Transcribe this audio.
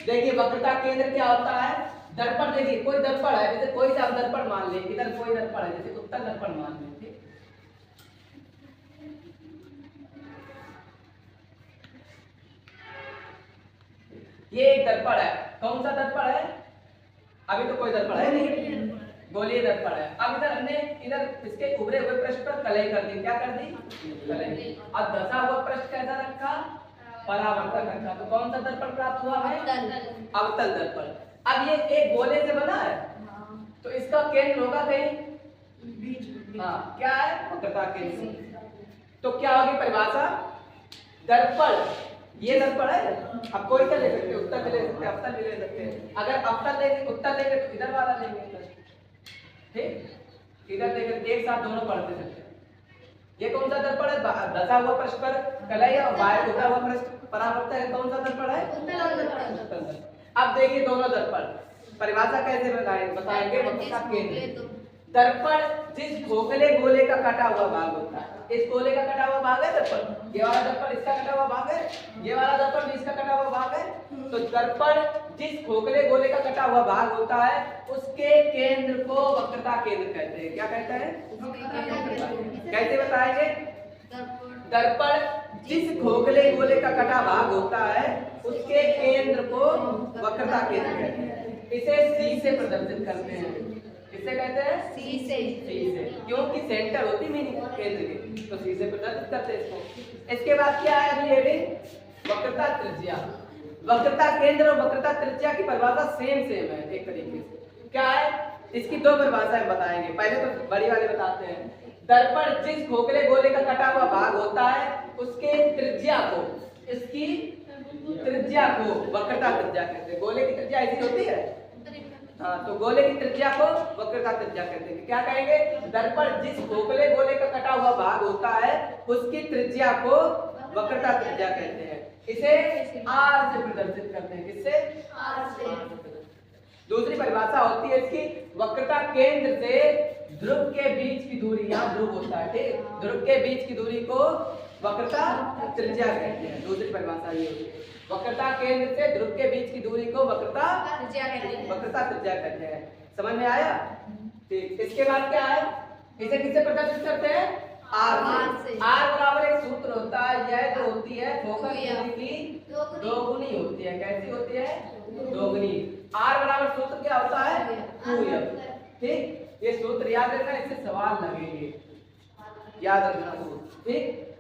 देखिए वक्रता केंद्र क्या होता है, दर्पण। देखिए कोई दर्पण है, जैसे कोई सा दर्पण मान ले, इधर कोई दर्पण है, जैसे उत्तल दर्पण मान ले, ठीक। ये एक दर्पण है, कौन सा दर्पण है, अभी तो कोई दर्पण है नहीं, गोलीय दर्पण है। अब इधर हमने इधर इसके उभरे हुए पृष्ठ पर कलई कर दी, क्या कर दी, कलई। अब धसा हुआ पृष्ठ कैसा रखा, परावर्तक रखा, तो कौन सा दर्पण प्राप्त हुआ हमें, अवतल दर्पण। अब ये एक गोले से बना है, तो इसका केंद्र होगा कहीं बीच, हाँ क्या है, वक्रता केंद्र। तो क्या होगी परिभाषा, दर्पण, ये दर्पण है, अब कोई सा ले सकते हैं, उत्तल भी ले सकते हैं, अवतल भी ले सकते हैं। अगर अवतल लेंगे, उत्तल लेंगे तो इधर वाला लेंगे, ठीक, इधर लेकर एक साथ दोनों पढ़ दे सकते हैं। ये कौन सा दर्पण है, धसा हुआ पृष्ठ पर कलई और बाहर उठा हुआ पृष्ठ परावर्तक है, कौन सा दर्पण है, उत्तल दर्पण। अब देखिए दोनों दर्पण, परिभाषा कैसे बताएंगे, वक्रता केंद्र। दर्पण जिस खोखले गोले का कटा हुआ भाग होता है, इस गोले का कटा हुआ भाग है दर्पण, ये वाला दर्पण इसका कटा हुआ भाग है, ये वाला दर्पण भी इसका कटा हुआ भाग है। तो दर्पण जिस खोखले गोले का कटा हुआ भाग होता है, उसके केंद्र को वक्रता केंद्र कहते हैं। क्या कहते हैं, कैसे बताएंगे, दर्पण जिस खोखले गोले का कटा भाग होता है, उसके केंद्र को वक्रता केंद्र कहते हैं। इसे सी से प्रदर्शित करते हैं, किससे कहते हैं, सी से, क्योंकि सेंटर होती मीनिंग केंद्र की, तो सी से प्रदर्शित करते हैं इसको। इसके बाद क्या है, अगली हेडिंग वक्रता त्रिज्या। वक्रता केंद्र और वक्रता त्रिज्या की परिभाषा सेम है एक तरीके से। क्या है, इसकी दो परिभाषाएं बताएंगे, पहले तो बड़ी वाली बताते हैं। दर्पण जिस खोखले गोले का कटा हुआ भाग होता है, उसके त्रिज्या को, इसकी त्रिज्या को वक्रता त्रिज्या कहते हैं। गोले की त्रिज्या ऐसी होती है, हाँ, तो गोले की त्रिज्या को वक्रता त्रिज्या कहते हैं। क्या कहेंगे, दर्पण जिस खोखले गोले का कटा हुआ भाग होता है, उसकी त्रिज्या को वक्रता त्रिज्या कहते हैं। इसे आर से प्रदर्शित करते हैं, किससे, आर से। दूसरी परिभाषा होती है इसकी, वक्रता केंद्र से ध्रुव के बीच की दूरी, यहाँ ध्रुव होता है, ठीक, ध्रुव के बीच की दूरी को वक्रता त्रिज्या कहते हैं। दूसरी परिभाषा ये होती है, वक्रता केंद्र से ध्रुव के बीच की दूरी को वक्रता त्रिज्या कहते हैं। समझ में आया, ठीक। इसके बाद क्या है, इसे किससे प्रदर्शित करते हैं, आर से। आर बराबर एक सूत्र होता है, यह जो होती है फोकस दूरी की दोगुनी होती है। कैसी होती है, दोगुनी। आर बराबर सूत्र क्या होता है, 2f, ठीक। ये सूत्र याद रखना, इससे सवाल लगेंगे, याद रखना सूत्र, ठीक।